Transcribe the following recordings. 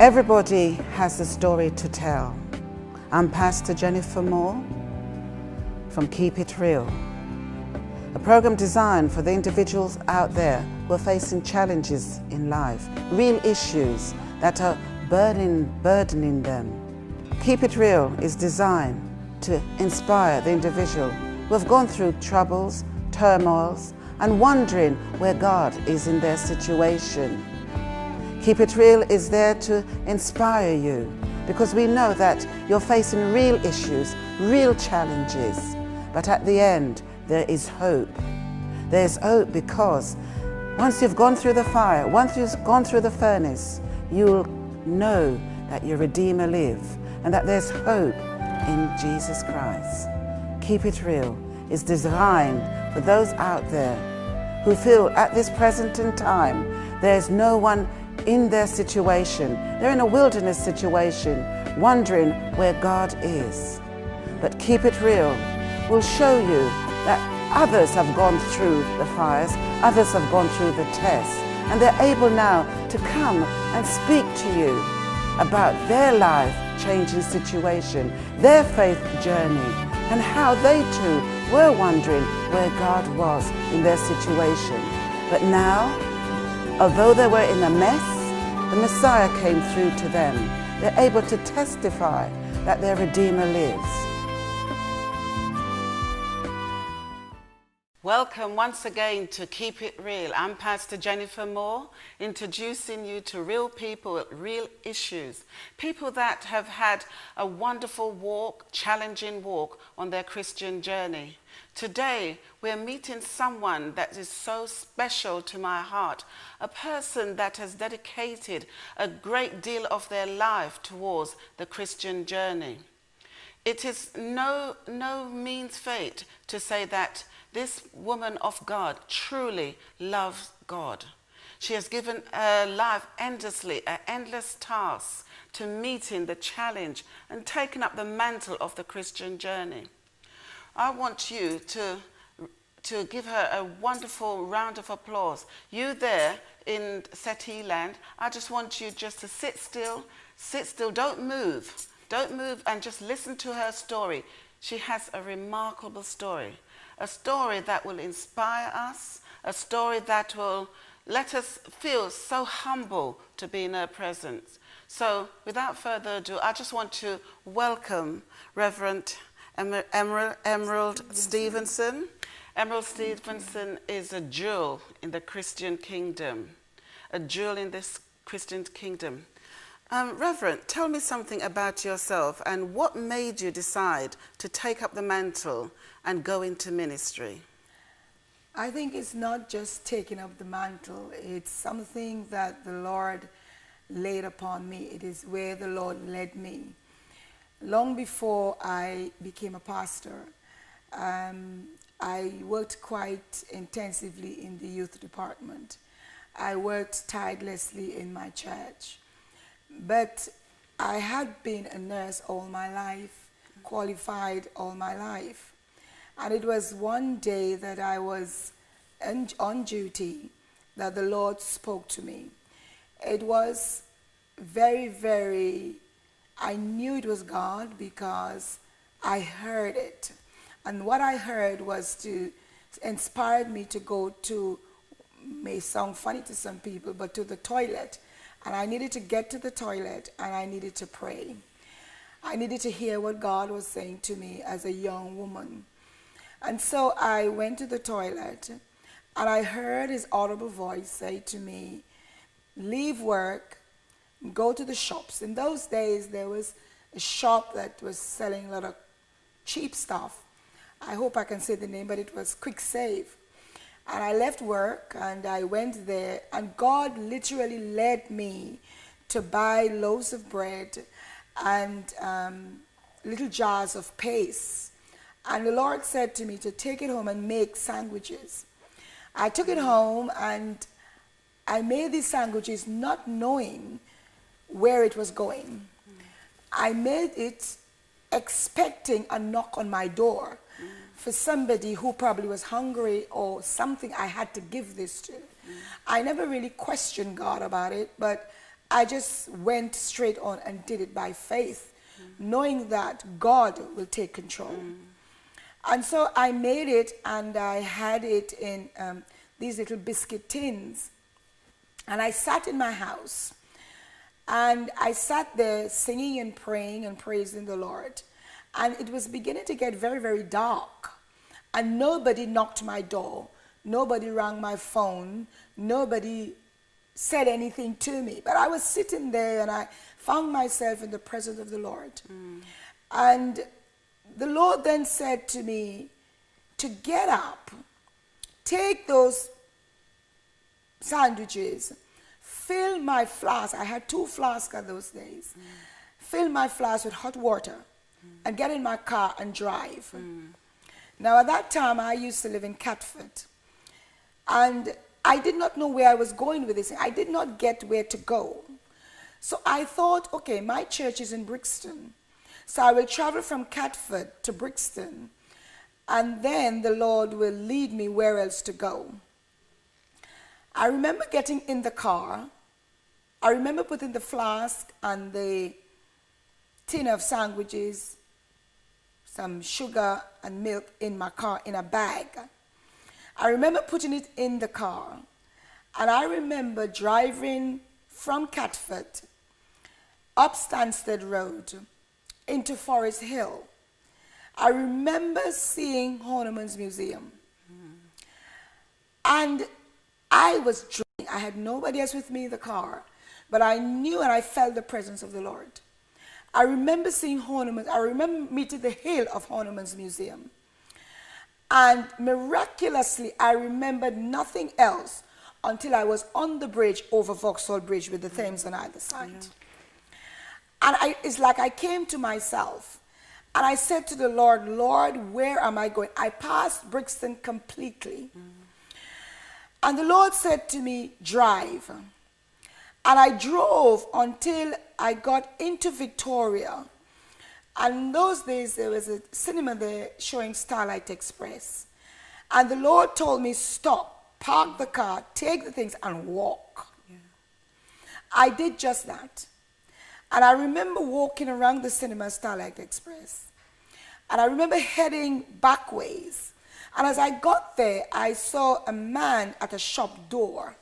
Everybody has a story to tell. I'm Pastor Jennifer Moore from Keep It Real, a program designed for the individuals out there who are facing challenges in life, real issues that are burdening them. Keep It Real is designed to inspire the individual who have gone through troubles, turmoils, and wondering where God is in their situation. Keep It Real is there to inspire you, because we know that you're facing real issues, real challenges, but at the end there is hope. There's hope because once you've gone through the fire, once you've gone through the furnace, you'll know that your Redeemer lives and that there's hope in Jesus Christ. Keep It Real is designed for those out there who feel at this present in time there's no one in their situation. They're in a wilderness situation, wondering where God is. But Keep It Real will show you that others have gone through the fires, others have gone through the tests, and they're able now to come and speak to you about their life-changing situation, their faith journey, and how they too were wondering where God was in their situation. But now, although they were in a mess, the Messiah came through to them. They're able to testify that their Redeemer lives. Welcome once again to Keep It Real. I'm Pastor Jennifer Moore, introducing you to real people with real issues. People that have had a wonderful walk, challenging walk on their Christian journey. Today, we're meeting someone that is so special to my heart, a person that has dedicated a great deal of their life towards the Christian journey. It is no means fate to say that this woman of God truly loves God. She has given her life endlessly, an endless task to meeting the challenge and taking up the mantle of the Christian journey. I want you to give her a wonderful round of applause. You there in Settee Land, I just want you just to sit still, don't move and just listen to her story. She has a remarkable story, a story that will inspire us, a story that will let us feel so humble to be in her presence. So without further ado, I just want to welcome Reverend Emerald Stevenson. Emerald Stevenson is a jewel in the Christian kingdom, a jewel in this Christian kingdom. Reverend, tell me something about yourself and what made you decide to take up the mantle and go into ministry? I think it's not just taking up the mantle, it's something that the Lord laid upon me. It is where the Lord led me. Long before I became a pastor, I worked quite intensively in the youth department. I worked tirelessly in my church. But I had been a nurse all my life, qualified all my life. And it was one day that I was on duty that the Lord spoke to me. It was very, I knew it was God because I heard it. And what I heard was inspired me to go to, may sound funny to some people, but to the toilet. And I needed to get to the toilet and I needed to pray. I needed to hear what God was saying to me as a young woman. And so I went to the toilet and I heard his audible voice say to me, leave work, go to the shops. In those days, there was a shop that was selling a lot of cheap stuff. I hope I can say the name, but it was Quick Save. And I left work and I went there, and God literally led me to buy loaves of bread and little jars of paste. And the Lord said to me to take it home and make sandwiches. I took it home and I made these sandwiches not knowing where it was going. I made it expecting a knock on my door for somebody who probably was hungry or something I had to give this to. I never really questioned God about it, but I just went straight on and did it by faith, knowing that God will take control. And so I made it, and I had it in these little biscuit tins. And I sat in my house, and I sat there singing and praying and praising the Lord. And it was beginning to get very, very dark. And nobody knocked my door. Nobody rang my phone. Nobody said anything to me. But I was sitting there, and I found myself in the presence of the Lord. And the Lord then said to me to get up, take those sandwiches, fill my flask. I had 2 flasks at those days. Fill my flask with hot water and get in my car and drive. Now, at that time, I used to live in Catford. And I did not know where I was going with this. I did not get where to go. So I thought, okay, my church is in Brixton. So I will travel from Catford to Brixton, and then the Lord will lead me where else to go. I remember getting in the car. I remember putting the flask and the tin of sandwiches, some sugar and milk in my car in a bag. I remember putting it in the car, and I remember driving from Catford up Stansted Road into Forest Hill. I remember seeing Horniman's Museum. And I was driving. I had nobody else with me in the car, but I knew and I felt the presence of the Lord. I remember seeing Horniman's. I remember meeting the hill of Horniman's Museum. And miraculously, I remembered nothing else until I was on the bridge over Vauxhall Bridge with the Thames on either side. And it's like I came to myself, and I said to the Lord, Lord, where am I going? I passed Brixton completely. And the Lord said to me, drive. And I drove until I got into Victoria. And in those days, there was a cinema there showing Starlight Express. And the Lord told me, stop, park the car, take the things, and walk. I did just that. And I remember walking around the cinema Starlight Express. And I remember heading back ways. And as I got there, I saw a man at a shop door.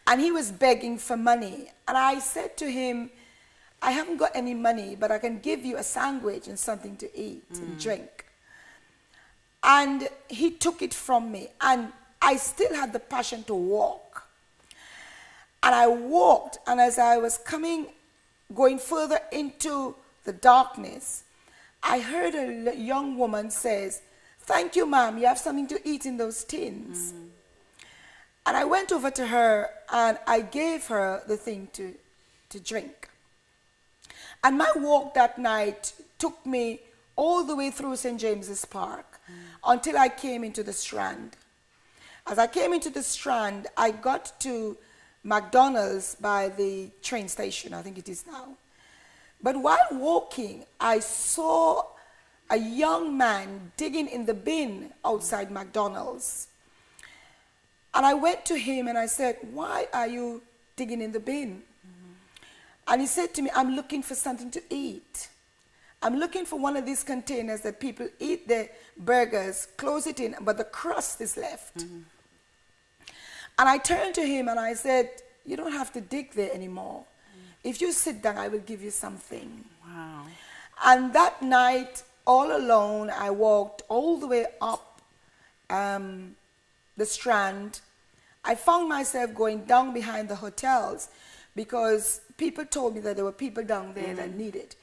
And he was begging for money. And I said to him, I haven't got any money, but I can give you a sandwich and something to eat and drink. And he took it from me. And I still had the passion to walk. And I walked, and as I was going further into the darkness, I heard a young woman says, thank you, ma'am, you have something to eat in those tins. And I went over to her, and I gave her the thing to drink. And my walk that night took me all the way through St. James's Park until I came into the Strand. As I came into the Strand, I got to McDonald's by the train station, I think it is now. But while walking, I saw a young man digging in the bin outside McDonald's. And I went to him and I said, why are you digging in the bin? And he said to me, I'm looking for something to eat. I'm looking for one of these containers that people eat their burgers, close it in, but the crust is left. And I turned to him and I said, you don't have to dig there anymore. If you sit down, I will give you something. Wow. And that night, all alone, I walked all the way up the Strand. I found myself going down behind the hotels because people told me that there were people down there that needed.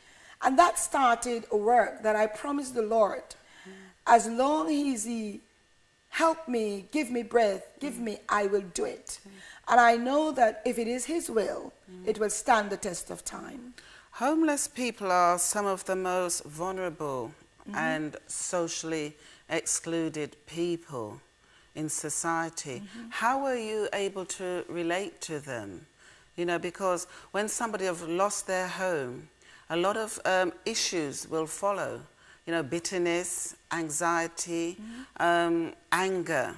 And that started a work that I promised the Lord. As long as he help me, give me breath, give me, I will do it. And I know that if it is his will, it will stand the test of time. Homeless people are some of the most vulnerable and socially excluded people in society. How are you able to relate to them? You know, because when somebody has lost their home, a lot of issues will follow. You know, bitterness, anxiety, anger.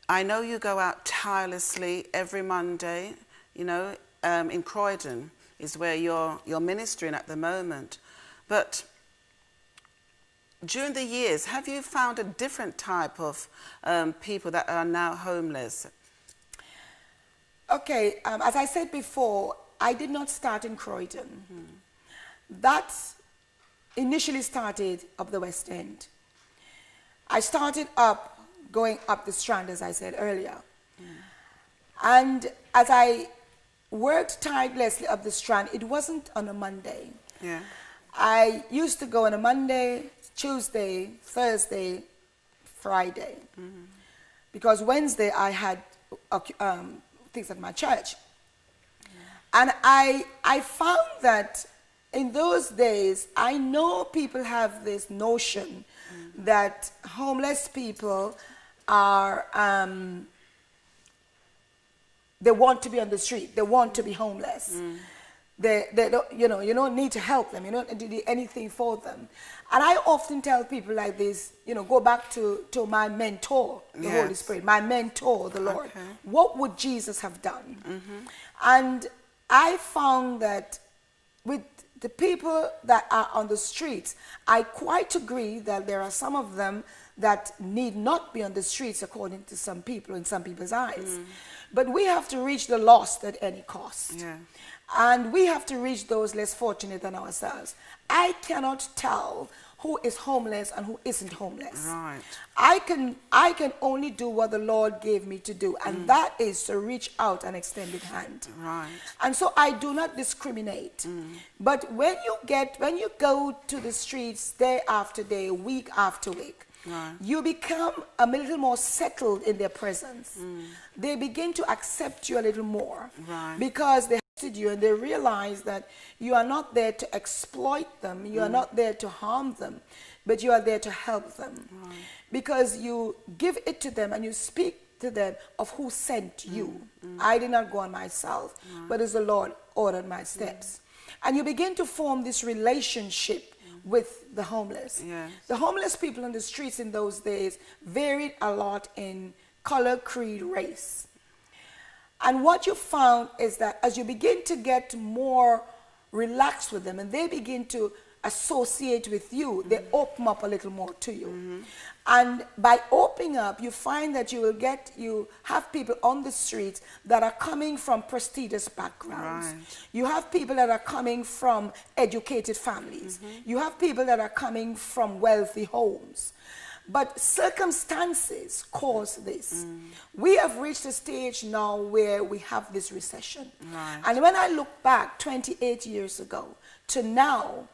I know you go out tirelessly every Monday, you know, in Croydon is where you're ministering at the moment. But during the years, have you found a different type of people that are now homeless? Okay, as I said before, I did not start in Croydon. That initially started up the West End. I started going up the Strand, as I said earlier. And as I worked tirelessly up the Strand, it wasn't on a Monday. Yeah. I used to go on a Monday, Tuesday, Thursday, Friday. Because Wednesday I had things at my church. And I found that in those days, I know people have this notion that homeless people are, they want to be on the street, they want to be homeless. They don't, you don't need to help them, you don't need to do anything for them. And I often tell people like this, go back to my mentor, the Holy Spirit, my mentor, the Lord. Okay. What would Jesus have done? And I found that with the people that are on the streets, I quite agree that there are some of them that need not be on the streets according to some people, in some people's eyes. But we have to reach the lost at any cost. Yeah. And we have to reach those less fortunate than ourselves. I cannot tell who is homeless and who isn't homeless. Right. I can only do what the Lord gave me to do, and that is to reach out an extended hand. Right. And so I do not discriminate. But when you go to the streets day after day, week after week, right, you become a little more settled in their presence. They begin to accept you a little more, right, because they trusted you and they realize that you are not there to exploit them, you are not there to harm them, but you are there to help them. right, Because you give it to them and you speak to them of who sent you. I did not go on myself, but as the Lord ordered my steps. And you begin to form this relationship with the homeless. Yes. The homeless people on the streets in those days varied a lot in color, creed, race. And what you found is that as you begin to get more relaxed with them and they begin to associate with you, they open up a little more to you. And by opening up, you find that you have people on the streets that are coming from prestigious backgrounds. Right. You have people that are coming from educated families. You have people that are coming from wealthy homes. But circumstances cause this. We have reached a stage now where we have this recession. Right. And when I look back 28 years ago to now,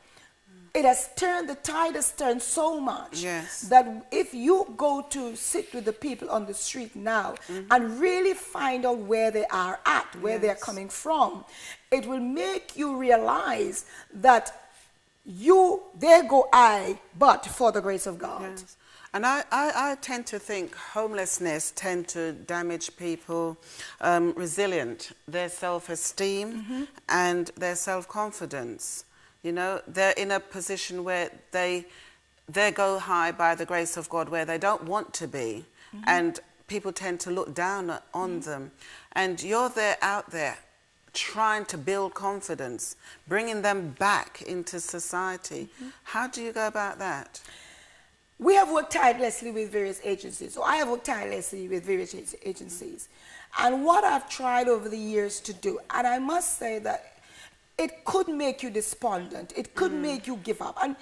the tide has turned so much, yes, that if you go to sit with the people on the street now and really find out where they are at, where yes, they're coming from, it will make you realize that there go I, but for the grace of God. yes. And I tend to think homelessness tend to damage people resilient, their self-esteem and their self-confidence. They're in a position where they go high by the grace of God, where they don't want to be, and people tend to look down on them. And you're out there trying to build confidence, bringing them back into society. How do you go about that? We have worked tirelessly with various agencies. So I have worked tirelessly with various agencies. And what I've tried over the years to do, and I must say that it could make you despondent. It could make you give up. And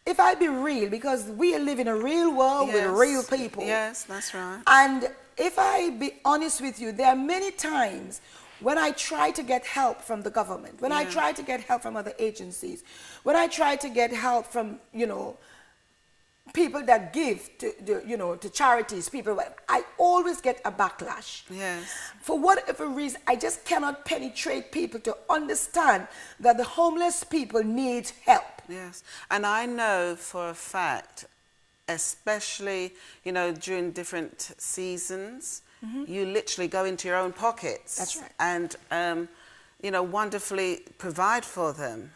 if I be real, because we live in a real world with real people. Yes, that's right. And if I be honest with you, there are many times when I try to get help from the government, when I try to get help from other agencies, when I try to get help from, people that give to charities, I always get a backlash. Yes. For whatever reason, I just cannot penetrate people to understand that the homeless people need help. Yes. And I know for a fact, especially, during different seasons, you literally go into your own pockets. That's right. And, wonderfully provide for them,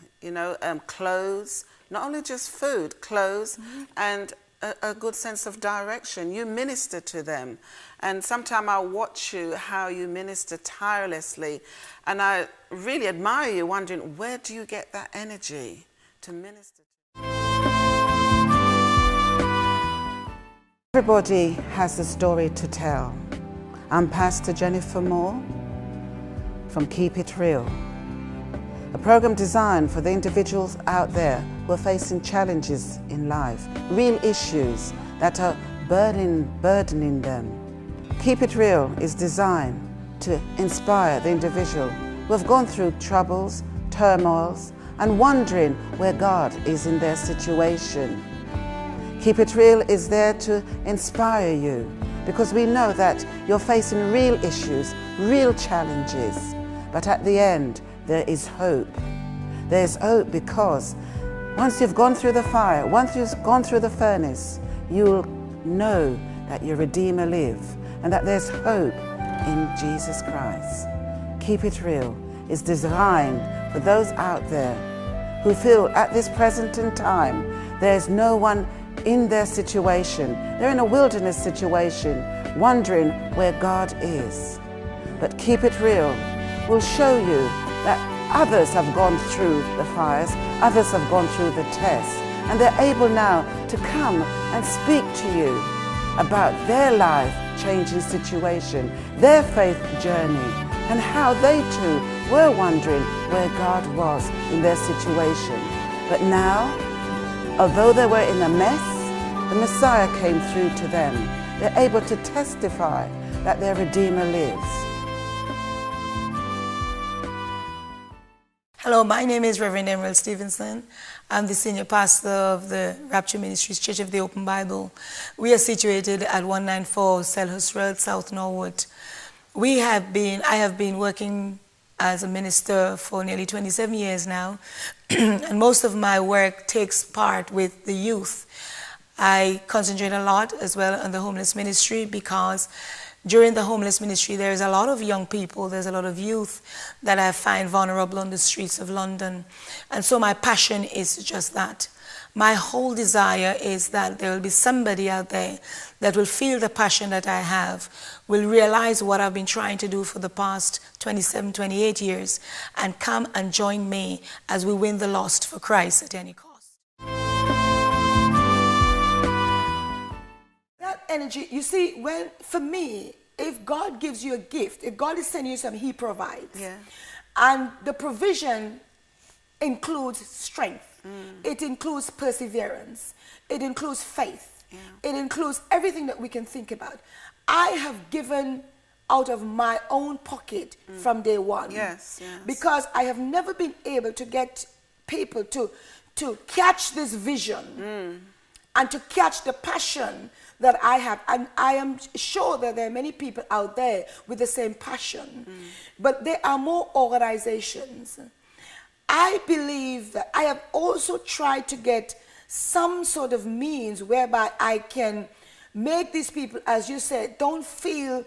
clothes, not only just food, clothes, and a good sense of direction. You minister to them. And sometimes I watch you, how you minister tirelessly. And I really admire you, wondering, where do you get that energy to minister? Everybody has a story to tell. I'm Pastor Jennifer Moore from Keep It Real, a program designed for the individuals out there who are facing challenges in life, real issues that are burdening them. Keep It Real is designed to inspire the individual who have gone through troubles, turmoils, and wondering where God is in their situation. Keep It Real is there to inspire you, because we know that you're facing real issues, real challenges. But at the end, there is hope. There is hope because once you've gone through the fire, once you've gone through the furnace, you'll know that your Redeemer lives and that there's hope in Jesus Christ. Keep It Real is designed for those out there who feel at this present in time there's no one in their situation. They're in a wilderness situation, wondering where God is. But Keep It Real will show you that others have gone through the fires, others have gone through the tests, and they're able now to come and speak to you about their life-changing situation, their faith journey, and how they too were wondering where God was in their situation. But now, although they were in a mess, the Messiah came through to them. They're able to testify that their Redeemer lives. Hello, my name is Reverend Emerald Stevenson. I'm the senior pastor of the Rapture Ministries Church of the Open Bible. We are situated at 194 Selhurst Road, South Norwood. I have been working as a minister for nearly 27 years now, and most of my work takes part with the youth. I concentrate a lot as well on the homeless ministry, because during the homeless ministry there's a lot of young people, there's a lot of youth that I find vulnerable on the streets of London. And so my passion is just that. My whole desire is that there will be somebody out there that will feel the passion that I have, will realize what I've been trying to do for the past 27, 28 years, and come and join me as we win the lost for Christ at any cost. That energy, you see, for me, if God gives you a gift, if God is sending you something, He provides. Yeah. And the provision includes strength. It includes perseverance. It includes faith. Yeah. It includes everything that we can think about. I have given out of my own pocket from day one. Yes, yes. Because I have never been able to get people to catch this vision and to catch the passion that I have. And I am sure that there are many people out there with the same passion. But there are more organizations. I believe that I have also tried to get some sort of means whereby I can make these people, as you said, don't feel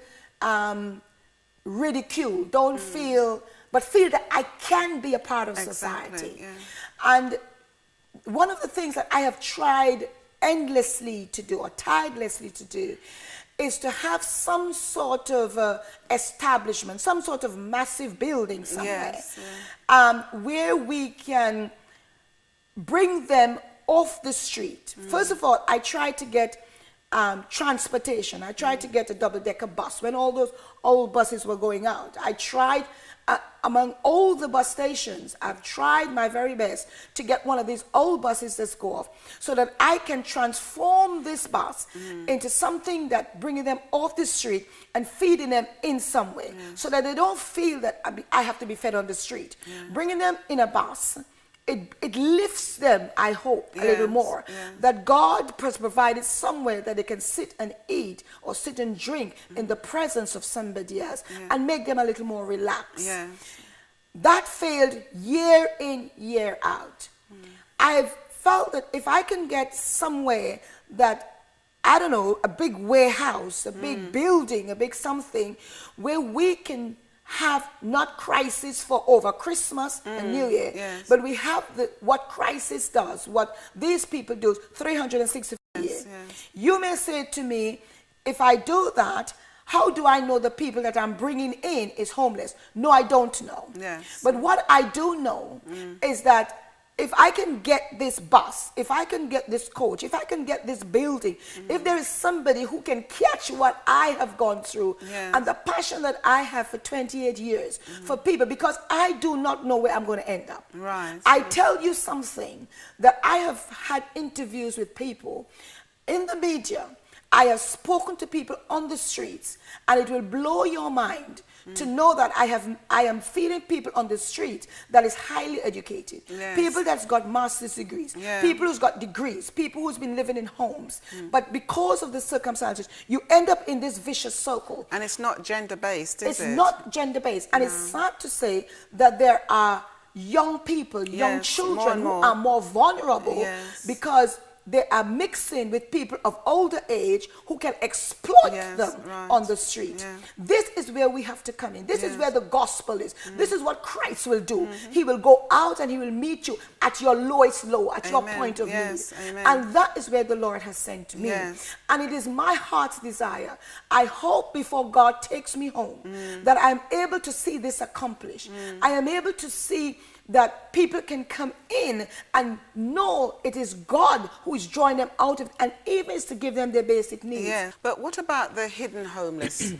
ridiculed, don't feel, but feel that I can be a part of society. Yeah. And one of the things that I have tried endlessly to do, or tirelessly to do, is to have some sort of establishment, some sort of massive building somewhere, yes, yeah. Where we can bring them off the street. First of all, I tried to get transportation. I tried to get a double-decker bus when all those old buses were going out. I tried, among all the bus stations, I've tried my very best to get one of these old buses that go off, so that I can transform this bus into something that bringing them off the street and feeding them in some way, so that they don't feel that I have to be fed on the street. Bringing them in a bus, it lifts them, I hope, a little more, that God has provided somewhere that they can sit and eat or sit and drink in the presence of somebody else, and make them a little more relaxed. That failed year in, year out. I've felt that if I can get somewhere that, I don't know, a big warehouse, a big building, a big something, where we can have not crisis for over Christmas and New Year, but we have what crisis does, what these people do 365 years. You may say to me, if I do that, how do I know the people that I'm bringing in is homeless? No, I don't know. Yes. But what I do know is that if I can get this bus, if I can get this coach, if I can get this building, if there is somebody who can catch what I have gone through and the passion that I have for 28 years for people, because I do not know where I'm going to end up. Right. I tell you something, that I have had interviews with people in the media. I have spoken to people on the streets, and it will blow your mind to know that I am feeding people on the street that is highly educated, people that's got master's degrees, people who's got degrees, people who's been living in homes. But because of the circumstances, you end up in this vicious circle. And it's not gender-based, is it? It's not gender-based. And it's sad to say that there are young people, young children who are more vulnerable because they are mixing with people of older age who can exploit them on the street. This is where we have to come in. This is where the gospel is. This is what Christ will do. He will go out and he will meet you at your lowest low, at your point of need. And that is where the Lord has sent me. And it is my heart's desire. I hope before God takes me home that I am able to see this accomplished. I am able to see that people can come in and know it is God who is drawing them out of, and even is to give them their basic needs. Yeah, but what about the hidden homeless,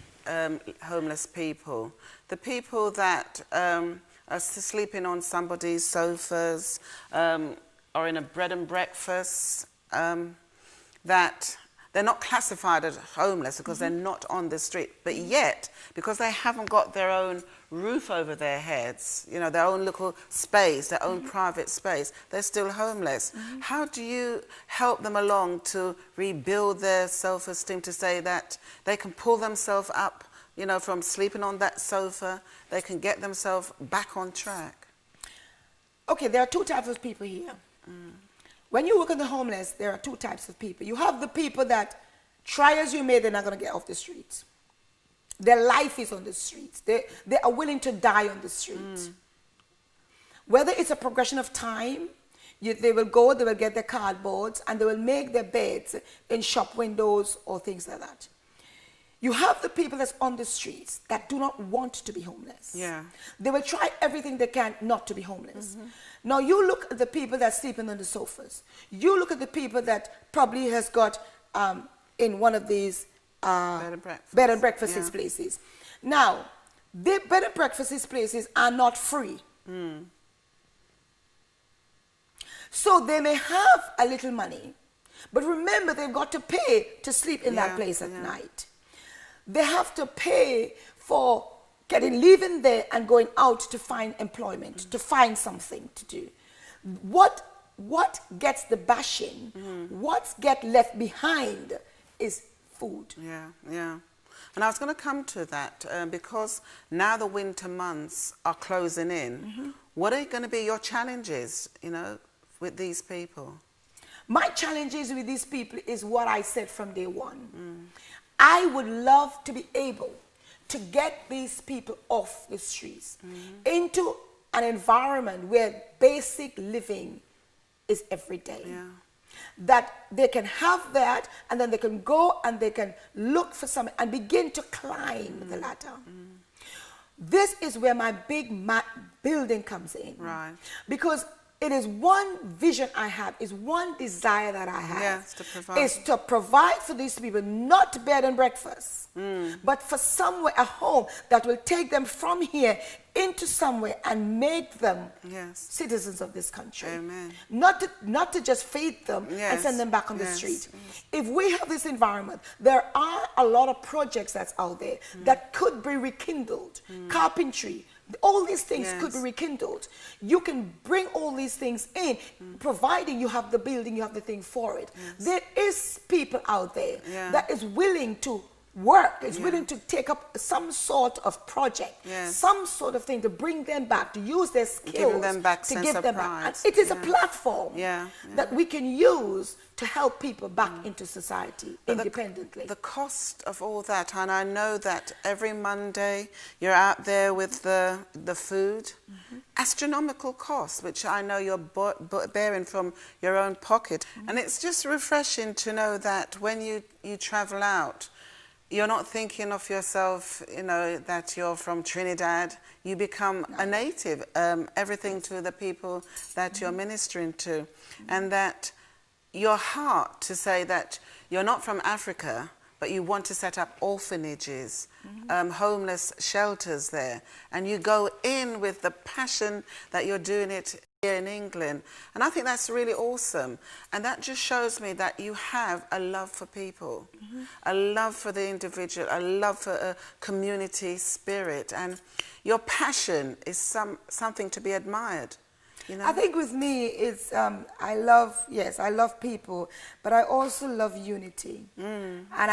homeless people? The people that are sleeping on somebody's sofas, or in a bread and breakfast, that they're not classified as homeless because they're not on the street, but yet, because they haven't got their own roof over their heads, you know, their own little space, their own private space, they're still homeless. How do you help them along to rebuild their self-esteem, to say that they can pull themselves up, you know, from sleeping on that sofa, they can get themselves back on track? Okay, there are two types of people here. When you work on the homeless, there are two types of people. You have the people that, try as you may, they're not going to get off the streets. Their life is on the streets. They are willing to die on the street. Whether it's a progression of time, they will go, they will get their cardboards, and they will make their beds in shop windows or things like that. You have the people that's on the streets that do not want to be homeless. They will try everything they can not to be homeless. Now you look at the people that's sleeping on the sofas. You look at the people that probably has got in one of these bed and breakfast places. Now, the bed and breakfast places are not free. So they may have a little money, but remember they've got to pay to sleep in that place at night. They have to pay for leaving there and going out to find employment, to find something to do. What gets the bashing, what gets left behind is food. And I was going to come to that because now the winter months are closing in. What are going to be your challenges, you know, with these people? My challenges with these people is what I said from day one. I would love to be able to get these people off the streets into an environment where basic living is every day. That they can have that, and then they can go and they can look for something and begin to climb the ladder. This is where my big building comes in. Because it is one vision I have, is one desire that I have, is to provide for these people, not bed and breakfast, but for somewhere, a home that will take them from here into somewhere and make them citizens of this country. Not to just feed them and send them back on the street. If we have this environment, there are a lot of projects that's out there that could be rekindled. Carpentry, all these things could be rekindled. You can bring all these things in, providing you have the building, you have the thing for it. There is people out there that is willing to work, is willing to take up some sort of project, some sort of thing to bring them back, to use their skills, give them back, to sense give of them pride. back. And it is a platform that we can use to help people back into society independently. The cost of all that, and I know that every Monday you're out there with the food, astronomical costs, which I know you're bearing from your own pocket. And it's just refreshing to know that when you travel out, you're not thinking of yourself, you know, that you're from Trinidad. You become a native, everything to the people that you're ministering to. And that your heart to say that you're not from Africa, but you want to set up orphanages, homeless shelters there. And you go in with the passion that you're doing it here in England. And I think that's really awesome. And that just shows me that you have a love for people, a love for the individual, a love for a community spirit. And your passion is something to be admired. You know? I think with me, it's, I love people, but I also love unity. And